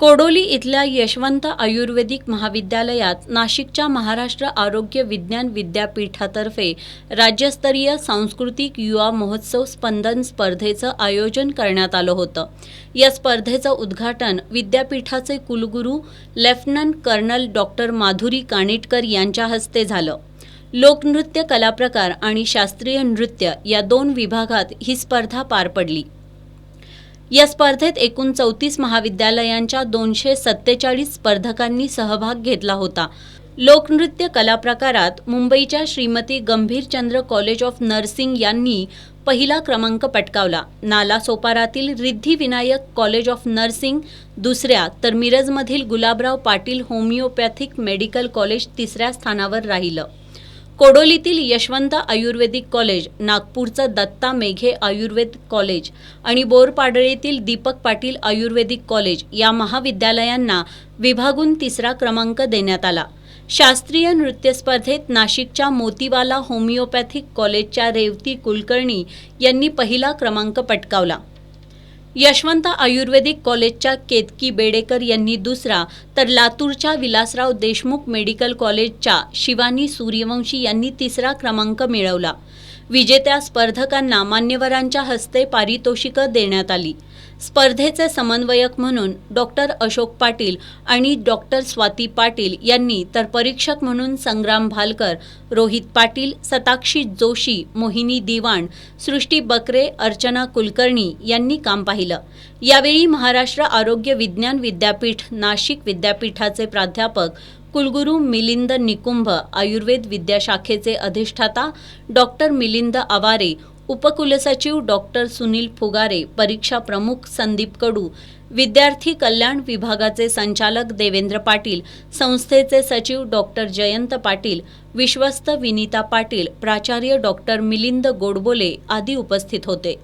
कोडोली इथल्या यशवंत आयुर्वेदिक महाविद्यालयात नाशिकच्या महाराष्ट्र आरोग्य विज्ञान विद्यापीठातर्फे राज्यस्तरीय सांस्कृतिक युवा महोत्सव स्पंदन स्पर्धेचं आयोजन करण्यात आलं होतं। या स्पर्धेचं उद्घाटन विद्यापीठाचे कुलगुरू lieutenant colonel doctor Madhuri Kanitkar यांच्या हस्ते झालं। लोकनृत्य कलाप्रकार आणि शास्त्रीय नृत्य या दोन विभागात ही स्पर्धा पार पडली। या स्पर्धेत एकूण 34 महाविद्यालयांच्या 247 स्पर्धकांनी सहभाग घेतला होता। लोकनृत्य कलाप्रकारात मुंबईच्या Shrimati Gambhirchandra college of nursing यांनी पहिला क्रमांक पटकावला। नालासोपारातील Riddhi Vinayak college of nursing दुसऱ्या तर मिरजमधील Gulabrao Patil homoeopathic medical college तिसऱ्या स्थानावर राहिलं। कोडोलीतील यशवंत आयुर्वेदिक कॉलेज, नागपूरचं दत्ता मेघे आयुर्वेद कॉलेज आणि बोरपाडळीतील दीपक पाटील आयुर्वेदिक कॉलेज या महाविद्यालयांना विभागून तिसरा क्रमांक देण्यात आला। शास्त्रीय नृत्य स्पर्धेत नाशिकच्या मोतीवाला होमिओपॅथिक कॉलेजच्या रेवती कुलकर्णी यांनी पहिला क्रमांक पटकावला। यशवंत आयुर्वेदिक कॉलेजच्या केतकी बेडेकर यांनी दुसरा तर लातूरच्या विलासराव देशमुख मेडिकल कॉलेजच्या शिवानी सूर्यवंशी यांनी तिसरा क्रमांक मिळवला। विजेत्या स्पर्धकांना मान्यवरांच्या हस्ते पारितोषिकं देण्यात आली। स्पर्धेचे समन्वयक म्हणून डॉक्टर अशोक पाटील आणि डॉक्टर स्वाती पाटील यांनी तर परीक्षक म्हणून संग्राम भालकर, रोहित पाटील, सताक्षी जोशी, मोहिनी दिवाण, सृष्टी बकरे, अर्चना कुलकर्णी यांनी काम पाहिलं। यावेळी महाराष्ट्र आरोग्य विज्ञान विद्यापीठ नाशिक विद्यापीठाचे प्राध्यापक कुलगुरू मिलिंद निकुंभ, आयुर्वेद विद्याशाखेचे अधिष्ठाता डॉक्टर मिलिंद आवारे, उपकुलसचिव डॉक्टर सुनील फुगारे, परीक्षा प्रमुख संदीप कडू, विद्यार्थी कल्याण विभागाचे संचालक देवेंद्र पाटील, संस्थेचे सचिव डॉक्टर जयंत पाटील, विश्वस्त विनीता पाटील, प्राचार्य डॉक्टर मिलिंद गोडबोले आदी उपस्थित होते।